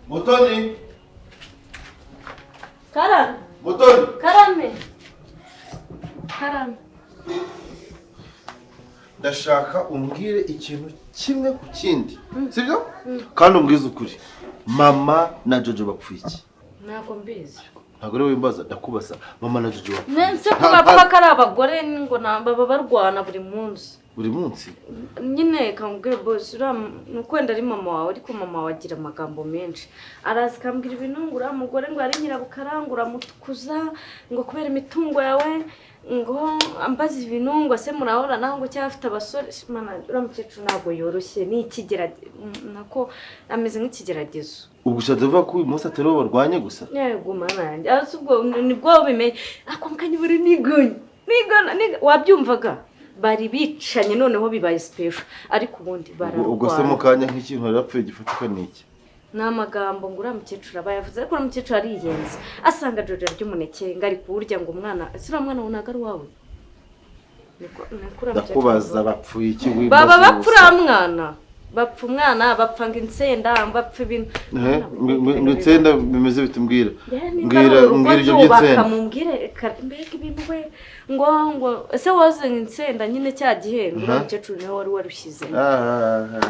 Mutoni. Karame. Mutoni. Karame. Karame. Ndashaka umbwire ikintu kimwe ku kindi. Sibyo? Kandi umbwize ukuri. Mama na Jojo bapfuye iki? Ntabwo mbizi. Ntabwo rero wimbaza ndakubaza mama na Jojo bapfuye. Nese kuba kari abagore ngo baba barwana buri munsi. Buri munsi? Nyine kambwire boss nukwenda ari mama wawe ariko mama wawe agira amagambo menshi. Arazi kambwira ibintu ngo uriya mugore ngo ari nyirabukarangura mutukuza ngo kubera imitungo yawe ngo ambaza ibintu ngo ase murahora naho ngo cyafite abasore mana uramukecuru ntabwo yoroshye ni ikigeragezo nako ameze nk'ikigeragezo. Ubwo ushadeva ko uyu munsi atari bo barwanye gusa? Yego mana yanjye asubwo nibwo bimenye akomkanye buri nigona wabyumvaga bari bicanye noneho bibaye special ariko ubundi bararwana. Ubwo se mukanya nk'ikintu yarapfuye gifatika niki? N'amagambo ngo uramukecuru abayavuze ariko uramukecuru ariyenze asanga Jojo ry'umuneke ngari kuburya ngo umwana asira mwana wonaga ari wawe. Ndakubaza bapfuye iki wimbaza? Baba bapfura mwana. Bapfa umwana bapfanga insenda bapfa ibintu. Insenda bimeze bitumbwira. Mbwira ibyo by'insenda. Bakamubwire mbega ibintu we ngo ese waze insenda nyine cya gihe ngo uramukecuru nawe wari warushize.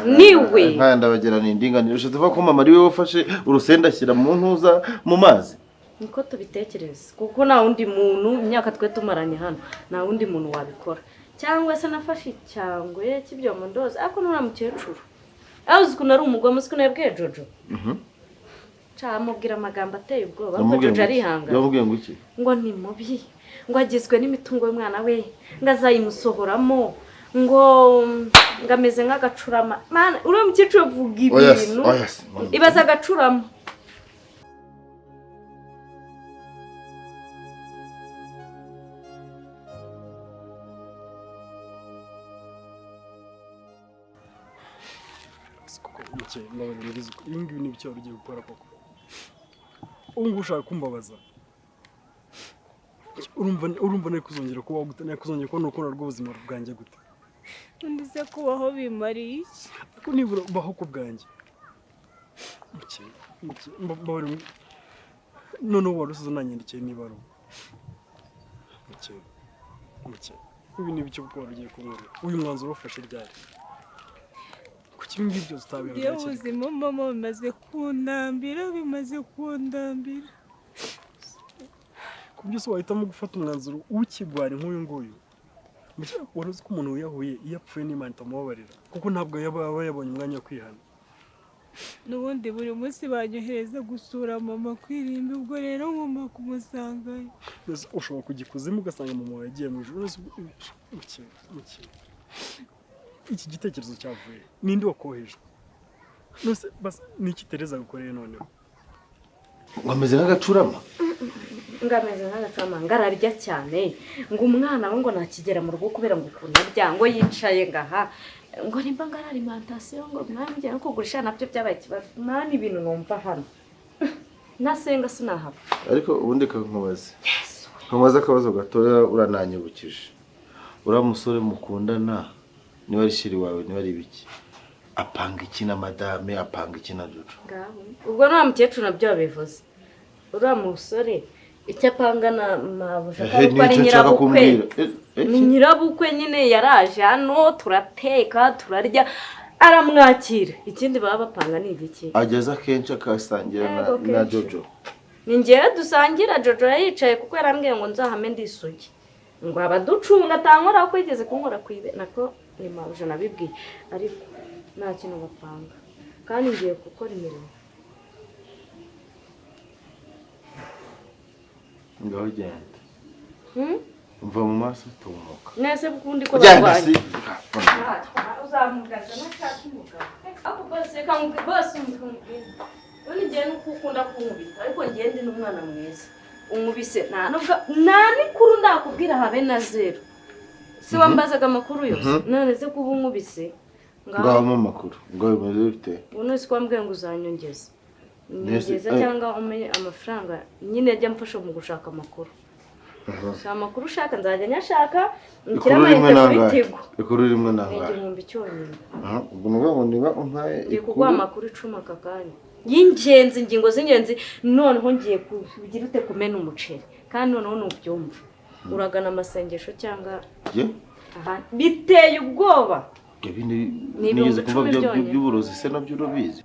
Niwe. Nkanda bagera n'indinganiro ushatuva ko mama ari we wafashe urusenda ashyira mu ntuza mu mazi. Niko tubitekereza kuko nta wundi muntu imyaka twe tumaranye hano nta wundi muntu wabikora. Cyangwa se nafashe cyangwe kibyo mu ndoza ariko n'uramukecuru avuze ko nari umugome siko nabwiye Jojo. Camubwira amagambo ateye ubwoba ko Jojo ari hanga. Yamubwiye ngo iki? Ngo ni mubi ngo agizwe n'imitungo y'umwana we ngazayimusohoramo ngo ngameze nk'agacurama. Mana uramukecuru avuga ibintu ibaza agacurama. Ingi ni byo ugiye gukora koko. Ungu ushaka kumbabaza. Urumva ne kuzongera kubaho gute kuzongera ko nuko rw'ubuzima bwanjye gute. Ndize kubaho bimariye. Ko nibura baho ku bwanjye. Mbabare none warusuzo nanyendikiye nibaro. Ibi ni byo bwo ugiye kubura. Uyu mwanzuro ufashe ryari. Kuki ngi byo utabera. Iyo ubuzima mama bimaze kundambira. Kubyose wahitamo gufata umwanzuro ukigwara nk'uyu nguyu. Waruzi ko umuntu yahuye iyo apfuye n'Imana itamubabarira kuko ntabwo yaba yabonye umwanya wo kwihana. Nubundi buri munsi banyohereza gusura mama kwirimba ubwo rero ngomba kumusangayo. Ushobora kugikuzimu ugasanga mama yagiye mu ijuru. Iki gitekerezo cyavuye ninde wakoheje? Nose bas niki Tereza gukoreye noneho? Ngameze nk'agacurama. Ngameze nk'agacurama ngararya cyane ngo umwana we ngo nakigera mu rugo kubera ngo ukuntu arya ngo yicaye ngaha ngo nimba ngara alimentation ngo mwambye no kugurisha nabyo byabaye kibazo. Nani ibintu numva hano. Nasenga sinahaba. Ariko ubundi kankubaze. Nkubaza akabazo gatoya urananyibukije. Uramusore mukundana niba ari shiri wawe niba ari biki apanga iki na madame apanga iki na Jojo ngaho ubwo nta mukecuru nabyo bivuze ura musore icyo apanga na mabusha ko ari nyirabukwe ni nyirabukwe nyine yaraje hano turateka turarya aramwakira ikindi baba bapanga ni igiki ageza kenshi akasangira na Jojo ningiye dusangira Jojo yicaye kuko yarambwiye ngo nzahame ndisugi ngo abaducunga tankora ko yigeze kunkora kwibe nako ni mabusha nabibwiye ariko nta kintu bapanga kandi ngiye gukora imirimo. Ngaho genda. Mva mu maso tumuka. Nese bukundi ko barwanye. Uzamugaza nakatumuga. Ako bose kanguke bose umukungwe. None ngiye n'ukukunda kunkubita ariko ngende n'umwana mwiza. Umubise nani kuru ndakubwira habe na zero. Si wambazaga amakuru yose. None se kuba unkubise. Ngaho mu makuru. Ngaho bimeze bite? Uno si kwambwiye ngo uzanyongeza. Ngeze cyangwa umenye amafaranga nyine ajya mfasha mu gushaka amakuru. Sa makuru ushaka nzajya nyashaka nkiramayite kubitigo. Ikuru rimwe nanga. Igihumbi cyonyine. Ubwo ngo niba umpaye ikugwa amakuru 10 kakanya. y'ingenzi, ingingo z'ingenzi. Noneho ngiye kugira ute kumena umuceri kandi noneho nubyumva uragana amasengesho cyangwa aha biteye ubwoba. Nigeze kumva by'uburozi se nabyo urabizi.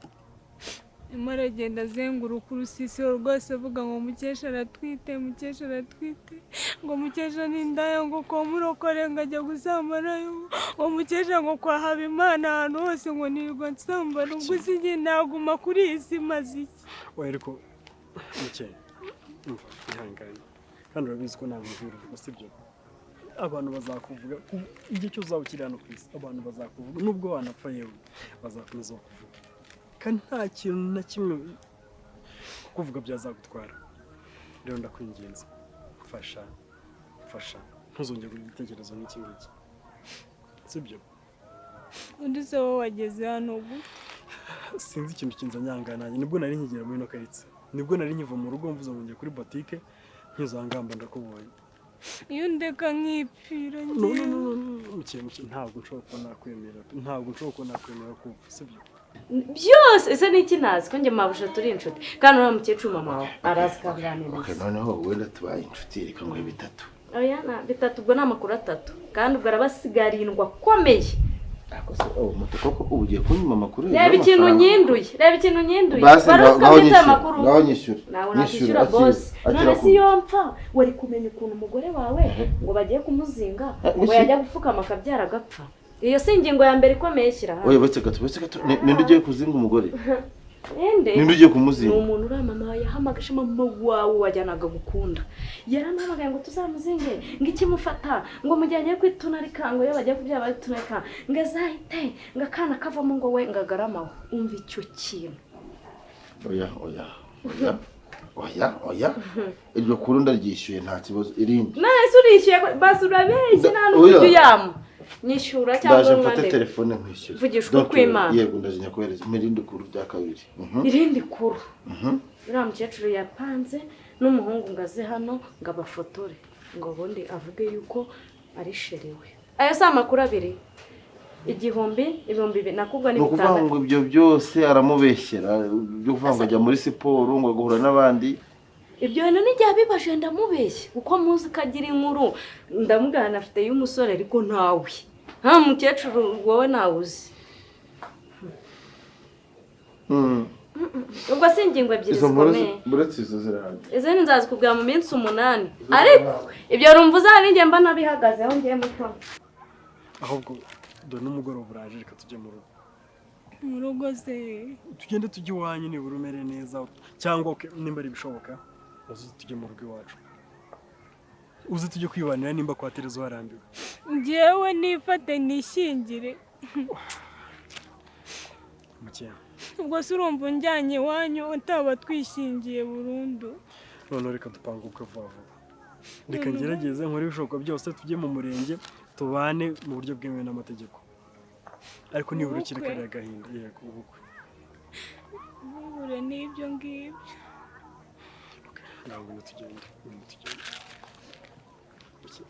Imara agenda azenguruka urusisiro rwose avuga ngo Mukesha aratwite, Mukesha aratwite, ngo Mukesha ni indaya, ngo kwa Murokore ngo ajya gusambanayo, ngo Mukesha ngo kwa Habimana ahantu hose ngo nirirwa nsambana. Ubwo sinjye naguma kuri iyi si maze iki? Oya ariko Muke ihangane kandi urabizi ko ntabwo uvuga sibyo. Abantu bazakuvuga igihe cyose uzaba ukiri hano ku isi, abantu bazakuvuga nubwo wanapfa yewe bazakomeza kuvuga kandi nta kintu na kimwe kuvuga byazagutwara. Rero ndakwinginze mfasha ntuzongere kugira igitekerezo nk'iki ngiki sibyo. Undi se wowe wageze hano ubu? Sinzi ikintu kinzanyangananye, nibwo nari nkigera muri no karitsi, nibwo nari nkiva mu rugo mvuze ngo ngiye kuri boutique nkizangamba ndakubonye. Iyo ndeka nkipfira njye ntabwo nshobora kuba nakwemera ko sibyo. Byose ese niki nazi ko njye mabusha turi inshuti kandi uriya mukecuru mama wawe arazi kaganiriza. Okay, noneho wenda tubaye inshuti reka ngo 3. Oya na 3 ubwo n'amakuru 3 kandi ubwo arabasigarindwa komeye. Akose mutoko ubugiye kunyuma amakuru. Reba ikintu nyinduye. Baruskamita amakuru. Ngaho nyishyura. Nyishyura boss. None si yompfa wari kumenya ukuntu umugore wawe ngo bagiye kumuzinga ngo yajya gupfukama akabyara agapfa. Iyo si ingingo ya mbere ikomeye shyira hano. Oya bose gato ninde ugiye kuzinga umugore? Ninde ugiye kumuzinga? Ni umuntu uri mama yahamagaje mama wawe wajyanaga gukunda. Yaranamagaye ngo tuzamuzinge ngo ikimufata ngo mujyanye kwitunarika ngo iyo bagiye kubyaba bitunarika ngo azahite ngo akana kavamo ngo we ngagaramaho. Umva icyo kintu. Oya. Iryo kuru ndaryishyuye nta kibazo irindi. Nase urishyuye basi urabeshye nta n'uburyo yamu. Nyishyura cyangwa mfate telefone nkwishyura. Vugishwa kw'Imana. Yego ndazinya kohereza mirindi kuru bya kabiri. Irindi kuru. Uriya mukecuru yapanze n'umuhungu ngaze hano ngo abafotore ngo ubundi avuge yuko ari sherewe. Ayo si amakuru abiri. 1000 nakubwa ni bitandatu. Ukuvuga ngo ibyo byose aramubeshyera byo kuvuga ngo ajya muri siporo ngo agahura n'abandi. Ibyo bintu nijya bibashe ndamubeshye uko muzi kagira inkuru ndamugana afite y'umusore ariko ntawe. Nta mukecuru wowe nawuzi. Ubwo se ingingo ebyiri zikomeye. Buretse izo zirahanje. Izo ni nzazi kubwira mu minsi 8. Ariko ibyo rumvuza ari nge mba nabihagazeho ngiye muto. Ahubwo do n'umugoroba uraje reka tujye mu rugo. Mu rugo se tugende tujye iwanyu ni burumere neza cyangwa nimba ari bishoboka uzi tujye mu rugo iwacu. Uzi tujye kwibanira nimba kwa Terezo warambiwe. Njyewe nifate nishingire. Muke. Ubwo se urumva unjyanye iwanyu utaba twishingiye burundu. None reka dupanguke vuba. Reka ngerageze nkore ibishoboka byose tujye mu murenge tubane mu buryo bwemewe n'amategeko. Ariko nibura kirekare agahinda yego ubukwe. Ubure n'ibyo ngibyo. Ntabwo tugenda.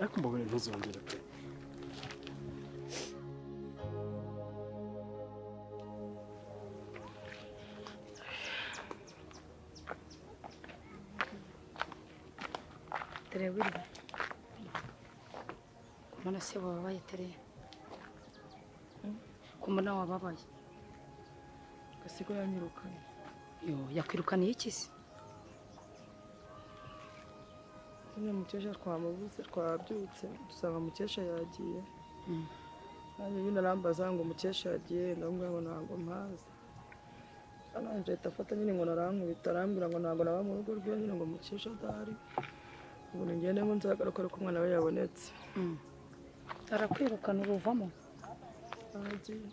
Ariko mbabone ntuzongere pe. Terewirwa. Kumana se wabaye tere. Kumana wababaye. Gasiko yanyirukanye. Yo yakwirukaniye iki se? Mukesha twamubuze twabyutse dusanga Mukesha yagiye. Nyine arambaza ngo Mukesha yagiye ndamubwira ngo ntabwo mpazi. Ananje tafata nyine ngo narankubita arambwira ngo ntabwo naba mu rugo rwe nyine ngo Mukesha adahari. Ubu ngende ngo nzagaruka ko umwana we yabonetse. Arakwirukana uruvamo. Agiye.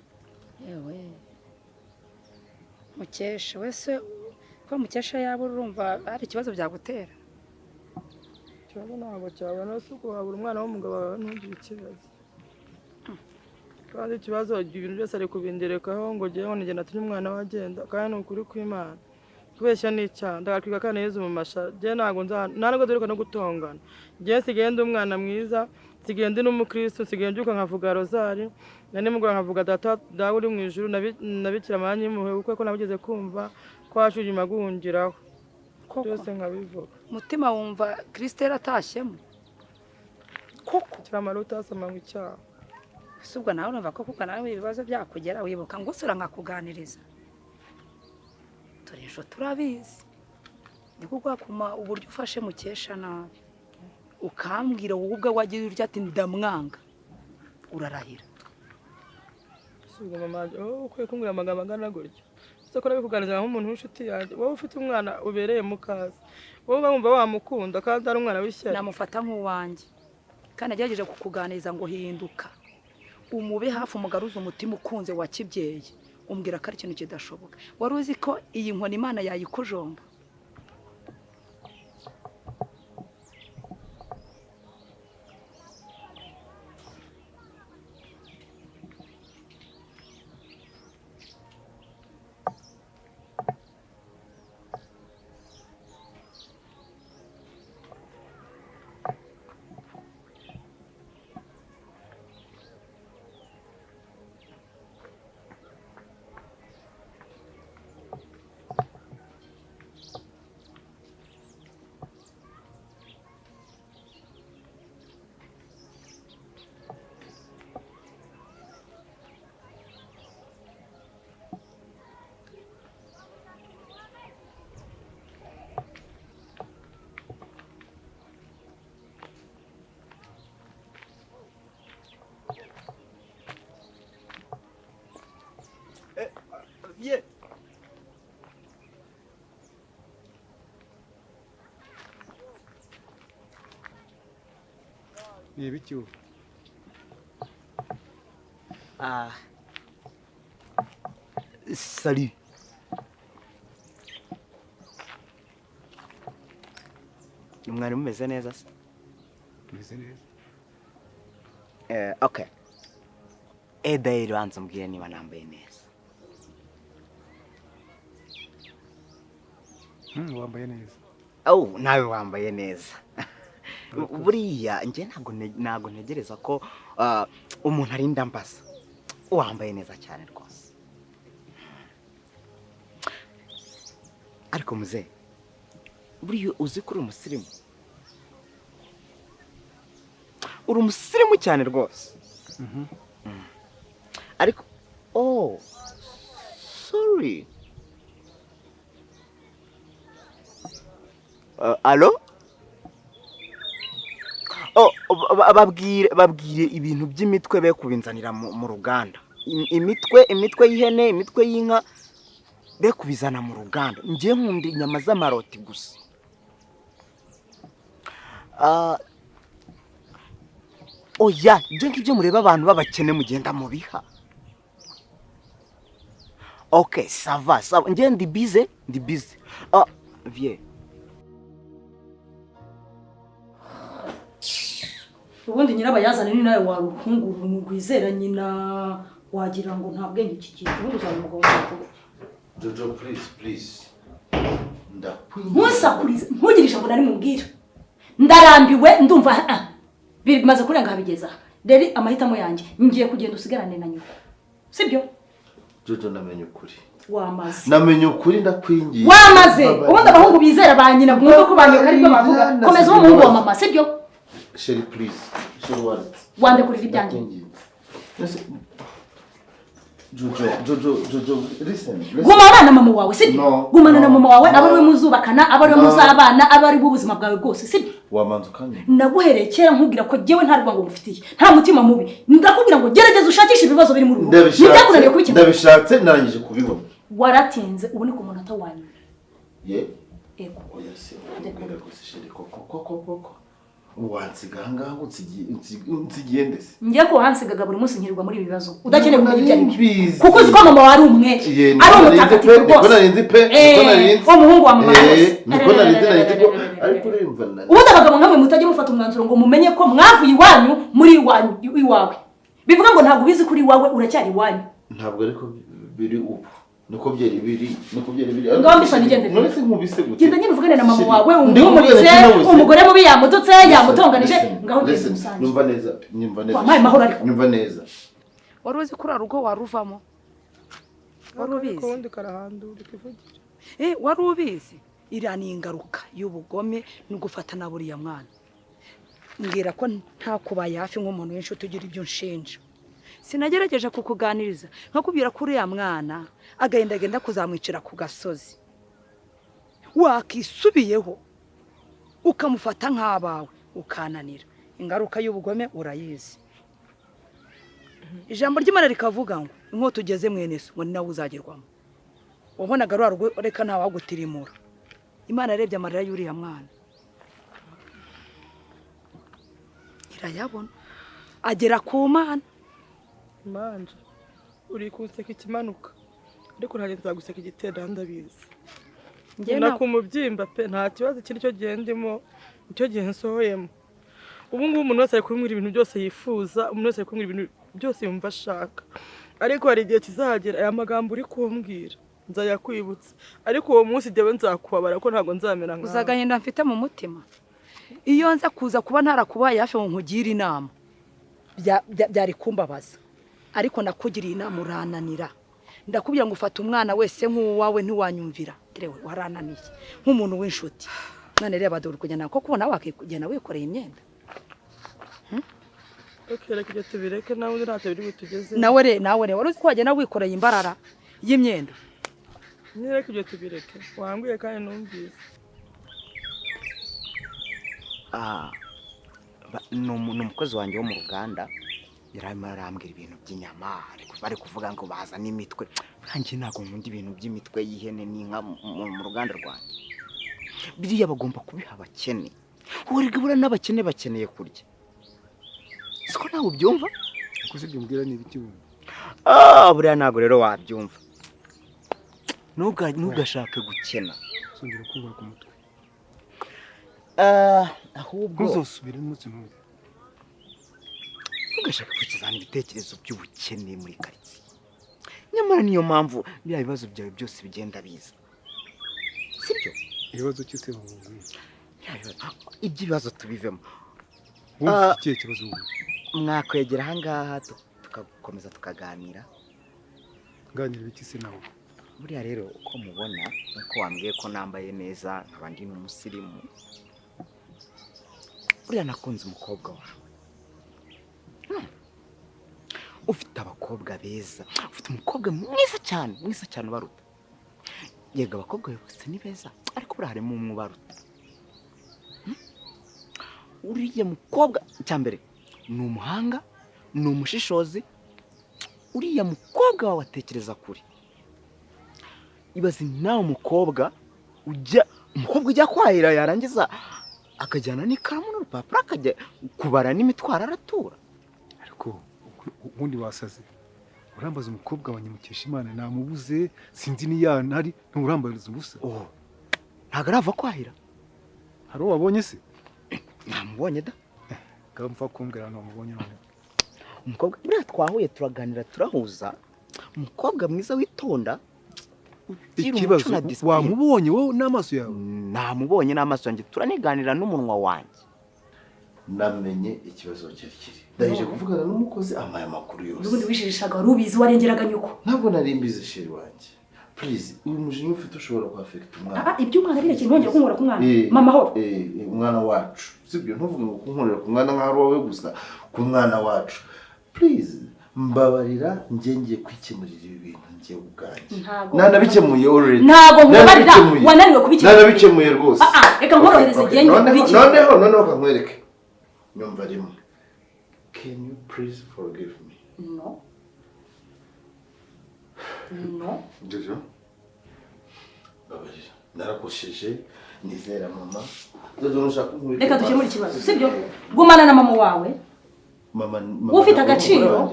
Yewe. Mukesha wese ko Mukesha yaba urumva ari ikibazo byagutera. Cyangwa ntabwo cyabona se ko habura umwana w'umugabo wawe ntugire ikibazo. Kandi ikibazo ibintu byose ari kubinderekaho ngo ngiye ngo nigenda turi umwana wagenda kandi ukuri kw'Imana. Kubeshya n'icyaha ndakwiga kandi Yezu mu masha je ntago ntabwo duruka no gutongana. Je sigende umwana mwiza sigende n'umukristo sigende uko nkavuga rozari nani mugura nkavuga data dawe uri mu ijuru nabikira manyi muhe uko nabigeze kumva twashujima guhungiraho byose nkabivuga umutima wumva Christelle atashyemo koko kiramara utasama ngo icyaha subwo nawe urumva ko kuko nawe ibibazo byakugera wibuka ngo usura nkakuganiriza turesho turabizi ndikugwa kuma uburyo ufashe Mukesha nabi ukambwira wowe ubwo wagiye urya ati ndamwanga urarahira subwo mama ukwiye kumbwira amagambo angana gutyo siko nabikuganiriza nk'umuntu w'inshuti yanjye wowe ufite umwana ubereye mu kazi wowe bamumva wamukunda kandi ari umwana w'ishyari namufata nk'uwanjye kandi agerageje kukuganiriza ngo hinduka umube hafi umugaruza umutima ukunze wa kibyeyi umbwira ko ari ikintu kidashoboka wari uzi ko iyi nkoni Imana yayikujomba Viens. Ni biki ubu? Salut. Mwari mumeze neza se? Meze neza. Okay. Edayiro banza mbwire niba nambaye neza. Wambaye neza. Oh, nawe wambaye neza. Buriya nje ntago ntegereza ko umuntu arinda mbaza. Wambaye neza cyane rwose. Ariko muze. Buriya uzi ko uri umusirimu. Uri umusirimu cyane rwose. Ariko sorry. Allo? Babwire ibintu by'imitwe be kubinzanira mu ruganda. Imitwe y'ihene, imitwe y'inka be kubizana mu ruganda. Ngiye nkunda inyama z'amaroti gusa. Oya, ibyo mureba abantu babakene mugenda mu biha. Okay, ça va. Ngiye ndi busy. Viens. ubundi nyirabayazana ni nawe waruhungura umugwizera nyina wagira ngo nta bwenge kigiye ubundi uzaba umugabo wawe. Jojo, please. Ntusakurize, ntugirisha ngo nari mubwira. Ndarambiwe ndumva bimaze kurenga habigeza. Rero amahitamo yanjye ngiye kugenda usigarane na nyoko. Sibyo? Jojo, namenye ukuri. Wamaze. Namenye ukuri ndakwingiye. Wamaze. Ubundi abahungu bizera ba nyina mwumva ko banyoka ari byo bavuga. Komeza uwo muhungu wa mama, sibyo? Sheri, please. Sheri, what? Wande kurira ibyanjye. Jojo, listen. Gumana na mama wawe, sibyo? No. Gumana na mama wawe, abari muzubakana, abari muzabana, abari b'ubuzima bwawe bwose, sibyo? Wamanza kandi. Naguherekera nkubwira ko jewe nta rwango ngufitiye. Nta mutima mubi. Ndakubwira ngo gerageza ushakishe ibibazo biri mu rugo. Ndabishatse. Ndabishatse narangije kubibona. Waratinze ubu ni ku munota wanyu. Ye? Ego. Oya se. Ndakubwira ko Sheri koko. Wansiga ngaha unsigiye ndese. Ngiye ko wansigaga buri munsi nkirirwa muri ibibazo. Udakeneye kumenya ibyo ari byo. Kuko uzi ko mama wari umwere. Ari umutagatifu rwose. Niko narinzi pe. Uwo muhungu wa mama rwose. Niko narinzi ariko urumva nani. Ubundi abagabo nkamwe mutajye mufata umwanzuro ngo mumenye ko mwavuye iwanyu muri iwawe. Bivuga ngo ntabwo ubizi kuri iwawe uracyari iwanyu. Ntabwo ariko biri ubu. Niko byeri biri. Ngombi sha nigende. None se nkubise gute? Genda nyine uvugane na mama wawe umurize umugore mubi yamututse yamutonganije ngaho ngeze musanze. Nyumva neza. Wamaye mahoro ariko. Nyumva neza. wari uzi kuri rugo waruvamo wari ubizi ubundi karahandura ikivugira wari ubizi iriya ni ingaruka y'ubugome no gufata na buriya mwana. Mbwira ko ntakubaye hafi nk'umuntu w'inshuti ugira ibyo unshinja. Sinagerageje kukuganiriza nkakubwira ko uriya mwana agenda kuzamwicira ku gasozi. Wakisubiyeho ukamufata nk'abawe ukananira. Ingaruka y'ubugome urayizi. Ijambo ry'Imana rikavuga ngo inkota ugeze mwene so ngo ni nawe uzagerwamo. Wabonaga rwa reka ntawe wagutirimura. Imana yarebye amarira y'uriya mwana. Irayabona. Agera ku Mana. Manje uri kunseka ikimanuka ariko ntaje nzaguseka igitera ndabizi. Ngena ku mubyimba pe nta kibazo kiri cyo gendemo icyo gihe nsohoyemo. Ubu ngubu umuntu wese ari kumwira ibintu byose yifuza, umuntu wese ari kumwira ibintu byose yumva ashaka. Ariko hari igihe kizagera aya magambo uri kumbwira nzayakwibutsa. Ariko uwo munsi dewe nzakubabara ko ntago nzamera nkawe. Uzagahenda mfite mu mutima. Iyo nza kuza kuba ntarakubaye hafi ngo nkugira inama byari kumbabaza. Ariko nakugiriye inama urananira. Ndakubwira ngo ufata umwana wese nk'uwawe ntiwanyumvira. Derewe warananiye nk'umuntu w'inshuti. None reba dore kujyana ko kubona wakigena wikoreye imyenda. Reka ibyo tubireke nawe ntacyo biri butugeze. Nawe wari uzi ko wagenda wikoreye imbarara y'imyenda. Reka ibyo tubireke. Wambwiye kandi numvise. Ni umukozi wanjye wo mu ruganda yararimo arambwira ibintu by'inyama bari kuvuga ngo baza n'imitwe. Nanjye ntabwo nkunda ibintu by'imitwe y'ihene n'inka mu ruganda rwanjye. Biriya bagomba kubiha abakene. Urigabura n'abakene bakeneye kurya. Siko nawe ubyumva? Kuko ibyo mbwira ni ibiki wumva? Buriya ntabwo rero wabyumva. Ntugashake gukena. Songera kuba ku mutwe. Ahubwo uzosubira n'umunsi n'umwe. Ntugashake kukizana ibitekerezo by'ubukene muri karitsiye. Nyamara niyo mpamvu biriya bibazo byawe byose bigenda biza. Sibyo? Ibibazo cyose mu iby'ibibazo tubivemo. Wowe ikihe kibazo wowe? Mwakwegera ahangaha tugakomeza tukaganira. Ganira iki se nawe? Buriya rero uko mubona uko wambwiye ko nambaye neza nkabandi n'umusirimu. Buriya nakunze umukobwa wawe. Ufite abakobwa beza, ufite umukobwa mwiza cyane ubaruta. Yego abakobwa bose ni beza ariko buriya harimo umwe ubaruta. Uriya mukobwa cyambere ni umuhanga, ni umushishozi. Uriya mukobwa wawe atekereza kuri. Ibaze nawe umukobwa ujya kwahira yarangiza akajyana n'ikaramu n'urupapuro akajya kubara n'imitwaro aratura. Ariko ubundi wasaze. Urambaza umukobwa wa Nyamukeshimana namubuze sinzi niya ntari nturambariza ubusa. Ntago arava kwahira. Hari wabonye se? Namubonye da. Gamfa kumbwira namubonye none. Umukobwa buriya twahuye turaganira turahuza. Umukobwa mwiza witonda. Ikibazo wamubonye wowe n'amaso yawe? Namubonye n'amaso yanjye turaniganira n'umunwa wanjye. Namenye ikibazo cyari kiri. Ndahije kuvugana n'umukozi amaye amakuru yose. Ubundi wishirishaga rubizi warengeraga nyuko. Ntabwo nari mbizi sheri wanjye. Please, uyu mujinya ufite ushobora kwaffect umwana. Ibyo umwana bireke ntongera kunkora ku mwana. Mama ho. Umwana wacu. Sibyo ntuvuge ngo kunkorera ku mwana nka wowe gusa, ku mwana wacu. Please, mbabarira ngiye kwikemurira ibi bintu ngiye ubwanjye. Nanabikemuye already. Ntago nkubarira wananiwe kubikemura. Nanabikemuye rwose. Reka nkorohereze genge kubiki. Noneho kakwereke. Nyumva rimwe. Can you please forgive me? No. Jojo. Babarira. Narakosheje nizera mama. Jojo nushaka nkubita. Reka dukemure ikibazo. Sibyo? Gumana na mama wawe. Mama ufite agaciro.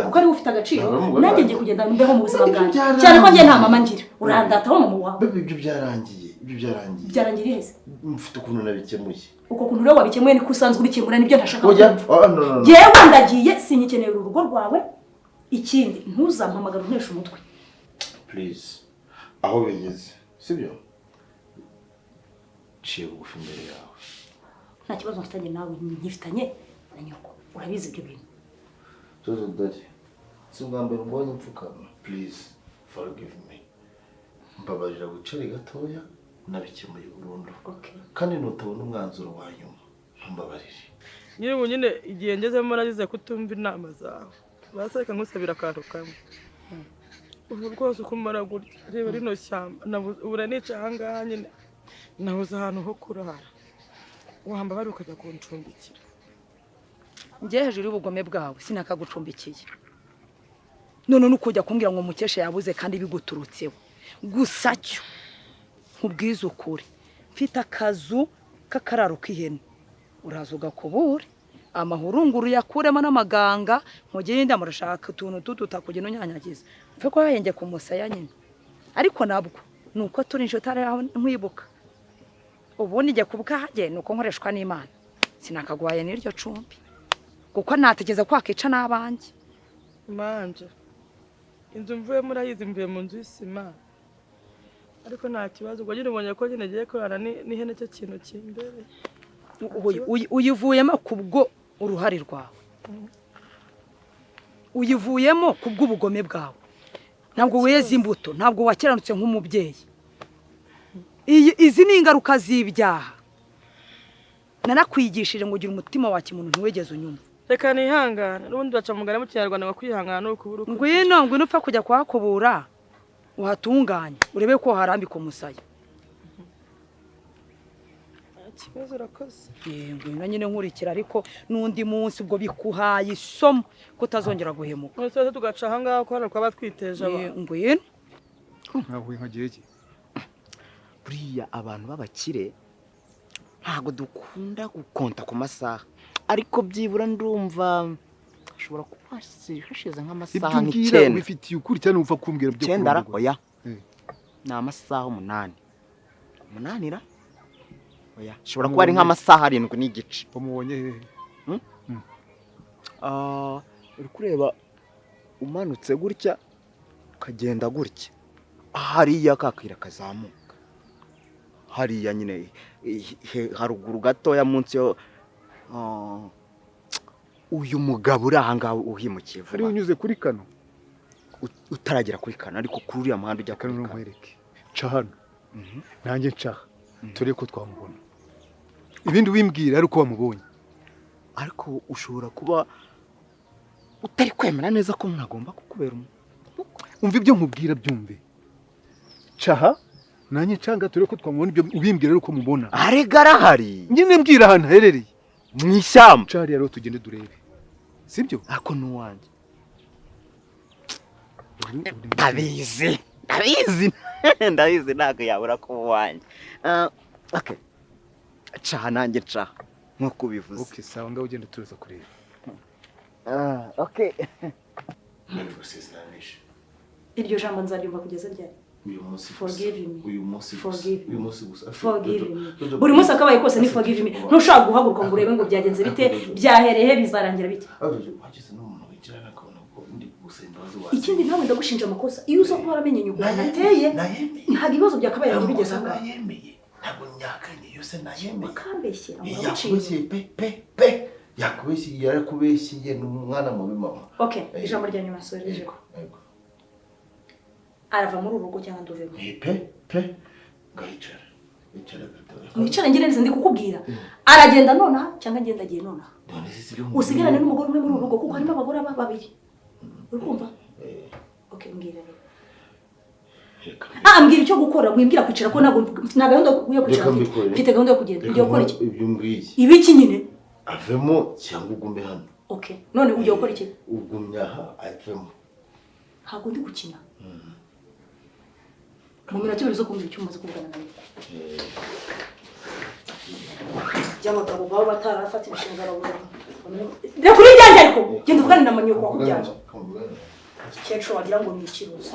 Kuko ari ufite agaciro. Nanjye ngiye kugenda mbeho mu buzima bwanjye. Cyane ko ngiye nta mama ngira. Urandataho mama wawe. Ibyo byarangiye. Byarangiye hese. Mfite ukuntu nabikemuye. Uko kuntu rero wabikemuye niko usanzwe ubikemura nibyo ntashaka. No. Yewe ndagiye sinyikeneye urugo rwawe. Ikindi ntuzampamagara untesha umutwe. Please. Aho bigeze. Sibyo? Ciye bugufi imbere yawe. Nta kibazo mfitanye nawe nkifitanye na nyoko. Urabizi ibyo bintu. Jojo dadi. Singambere mbonye mfukama. Please forgive me. mbabarira wicare gatoya nabikemuye burundu Okay. kandi nutabona umwanzuro wa nyuma mbabarire. nyine ubu nyine igihe ngezemo nagize kutumva inama zawe basareka nkusabira akantu kamwe ubu rwose uko umara gutya reba rino shyamba ubura nica ahangaha nyine nabuze ahantu ho kurara wamba bari ukajya kuncumbikira njye hejuru y'ubugome bwawe sinakagucumbikiye none nukujya kumbwira ngo Mukesha yabuze kandi biguturutseho gusa cyo nkubwiza ukuri mfite akazu k'akararo k'ihene uraza ugakubura amahurunguru yakuremo n'amaganga nkugenda murashaka utuntu tutakugena unyanyagiza mfe ko yahenge ku musaya nyine ariko nabwo nuko turi inshuti aho nkwibuka ubundi njye kubwahaje nuko nkoreshwa n'Imana sinakagwaye n'iryo cumbi kuko nategeza kwakica n'abanjye manje inzu mvuye murayizi mvuye mu nzu y'isima ariko nta kibazo ubwo nyine ubonye ko nyine giye kurana n'ihene cyo kintu kimbere uyivuyemo kubwo uruhare rwawe uyivuyemo kubw'ubugome bwawe ntabwo weze imbuto ntabwo wakiranutse nk'umubyeyi izi ni ingaruka z'ibyaha nanakwigishije ngo ugire umutima wa kimuntu ntiwegeze unyumva reka nihangane n'ubundi baca mugana mu kinyarwanda ngo kwihangana no kubura ngwino upfa kujya kuhakubura uhatunganye urebe ko harambika umusaya kibazo urakoze ngwino nyine nkurikira ariko n'undi munsi ubwo bikuhaye isomo kutazongera guhemuka twese tugaca ahangaha ko hano twaba twiteje abantu ngwino nkahuye nkagirege buriya abantu b'abakire ntago dukunda gukonta ku masaha ariko byibura ndumva ashobora kuba hashize nk'amasaha nk'icyenda ubifitiye ukuri cyane upfa kumbwira byo kurondora oya ni amasaha 8 ra oya ashobora kuba ari nk'amasaha 7 n'igice wamubonye hehe uri kureba umanutse gutya ukagenda gutya hariya kakira kazamuka hariya nyine haruguru gatoya munsi yo uyu mugabo uri ahangaha uhimukiye vuba ari unyuze kuri kano utaragera kuri kano ariko kuri uriya muhanda ujya kuri kano nkwereke ca hano nanjye ncaha turi ko twamubona ibindi wimbwira ariko wamubonye ariko ushobora kuba utari kwemera neza ko mwagomba kukubera umva ibyo nkubwira byumve caha nanjye canga turi ko twamubona ibyo wimbwira ariko mubona aregara hari nyine mbwira ahantu herereye mu ishyamba cari rero tugende durebe sibyo ako nuwanje ndabizi ntabwo yabura kuba uwanjye okay caha nanjye caha nk'uko ubivuze okay sawa ngaho ugenda tuza kureba okay iryo jambo nzaryumva kugeza ryari forgive me uyu munsi gusa forgive me buri munsi akabaye kose ni forgive me ntushaka guhaguruka ngo urebe ngo byagenze bite byahereye bizarangira bite ikindi nawe ndagushinja amakosa iyo uza kuba waramenye nyugo nateye nta bibazo byakabaye ngo bigeze aha ntabwo nyakanye yose nayemeye kambeshyera yakubeshye pe yakubeshye ni umwana mubi mama okay ijambo rya nyuma soreje arava muri urugo cyangwa nduvemo pe ngayicara gatoya mwicara ngire nzi ndi kukubwira aragenda nona cyangwa ngenda agiye nona usigarane n'umugore umwe muri urugo kuko harimo abagore babiri urumva okay mbwira ambwira icyo gukora wimbwira kwicara ko nta gahunda yo kwicara mfite gahunda yo kugenda ugiye gukora iki ibyo mbwiye ibiki nyine avemo cyangwa ugume hano okay none ugiye gukora iki ugumya aha avemo ntabwo ndi gukina mu minota ibiri zo kumva icyo umaze kuvugana nawe by'abagabo baba batarafata inshingano reka uri ibyanjye ariko genda uvugane na manyoko wakubyaje kecuru wagira ngo ni ikibazo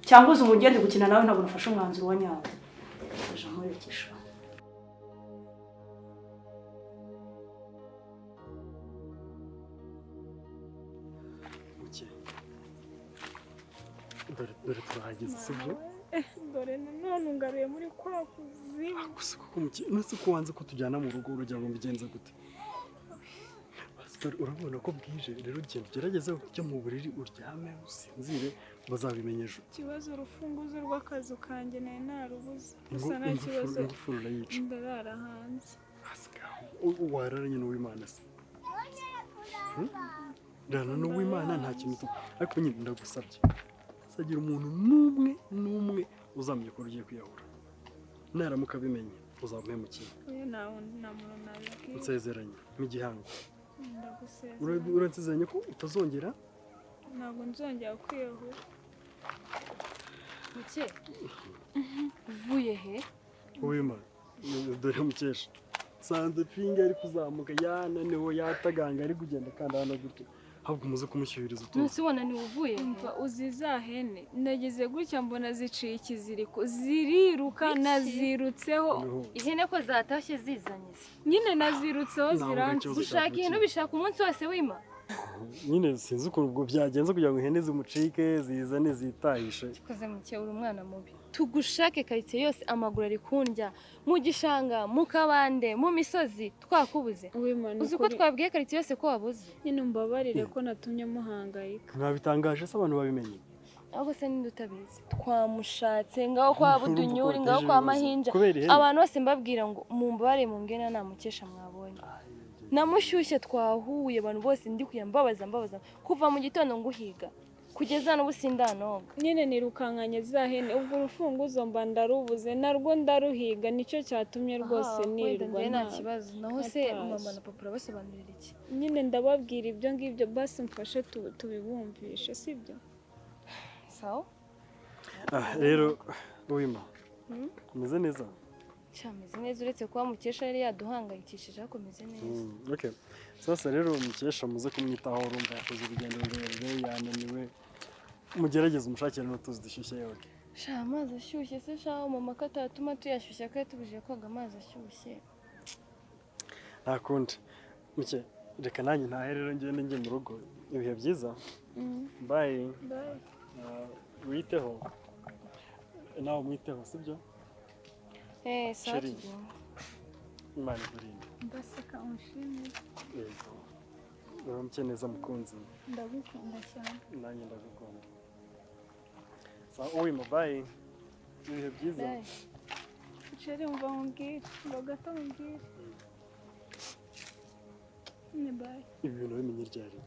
cyangwa uzi ubugende gukina nawe ntabwo nafashe umwanzuro wa nyawo ejo nkwerekesha dore turahageze sibyo dore nanone ungaruye muri kwa kuzimu gusa kuko nasi ko wanze ko tujyana mu rugo urugero ngo mbigenze gute urabona ko bwije rero ugenda ugerageze ujye mu buriri uryame usinzire bazabimenya ejo. Ikibazo urufunguzo rw'akazu kanjye nari narubuze. Gusa nta kibazo. Ingufuru urayica. Ndarara hanze. Warara nyine uw'Imana se. Rana n'uw'Imana nta kintu ariko nyine ndagusabye. Sagira umuntu n'umwe uzamenya ko ugiye kwiyahura. Naramuka abimenye uzamuhemukiye. Oya nta muntu nabibwiye. Nsezeranye nk'igihango. Ndagusezeranya. Uransezeranye ko utazongera? Ntabwo nzongera kwiyahura. Muke uvuye he? Uw'Imana dore mukesha sanze pinga ari kuzamuka yananiwe yataganga ari kugenda kandi hano gutyo ahubwo umuze kumushyuhiriza utuzi. Ntusi wananiwe uvuye he? Umva uzi za hene nageze gutya mbona ziciye ikiziriko ziriruka nazirutseho. Ihene ko zatashye zizanye se? Nyine nazirutseho ziranze. Gushaka ihene ubishaka umunsi wose wima? Nyine sinzi ukuntu ubwo byagenze kugira ngo ihene zimucike zizane zitahishe. Koze muke uri umwana mubi. Tugushake karitsiye yose amaguru ari kundya mu gishanga mu kabande mu misozi twakubuze. Uzi ko twabwiye karitsiye yose ko wabuze? Nyine umbabarire ko natumye muhangayika. Mwabitangaje se abantu babimenye? Ahubwo se ninde utabizi? Twamushatse ngaho kwa Budunyuri ngaho kwa Mahinja. Abantu bose mbabwira ngo mumbare mungena nta mukesha mwabonye. Namushyushye twahuye abantu bose ndi kuyambabaza kuva mu gitondo nguhiga kugeza n'ubu sindanoga. Nyine nirukankanye za hene ubwo urufunguzo mba ndarubuze narwo ndaruhiga nicyo cyatumye rwose nirirwa nta kibazo. Naho se mama na papa basobanurira iki? Nyine ndababwira ibyo ngibyo basi mfashe tubibumvishe sibyo? Sawa? Rero Uwima umeze neza? Cyameze neza uretse kuba mukesha yari yaduhangayikishije akomeze neza. Okay. Sasa rero mukesha muze kumwitaho urumva yakoze urugendo rurerure yananiwe. Mugerageze umushakire n'utuzi dushyushye yoke. Sha amazi ashyushye se sha mama katatuma tuyashyushya ko yatubuje koga amazi ashyushye. Nta kundi. Muke reka nanjye ntahe rero ngende njye mu rugo. Ibihe byiza. Bye. Bye. Witeho. Nawe mwiteho sibyo? Sawa tugenda. Imana ikurinde. Mbaseka unshimire. Yego. Uramutse neza mukunzi. Ndagukunda cyane. Nanjye ndagukunda. Sawa Uwima bye. Ibihe byiza. Bye. Chere umva umbwire. Mbagato umbwire. Ni bye. Ibi bintu bimenye ryari?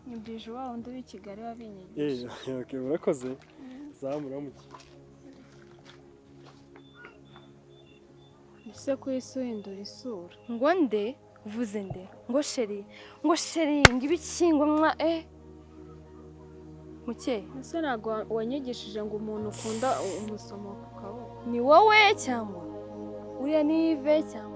Nibwije wa wundi w'i Kigali wabinyigisha. Okay, urakoze. Sawa muramuke. Ese ko isi uhindura isura. Ngo nde uvuze nde ngo sheri ngo ibikingwa mwa Muke ese ntabwo wanyigishije ngo umuntu ukunda umusomo ku kaboko? Ni wowe cyangwa uriya ni Yves cyangwa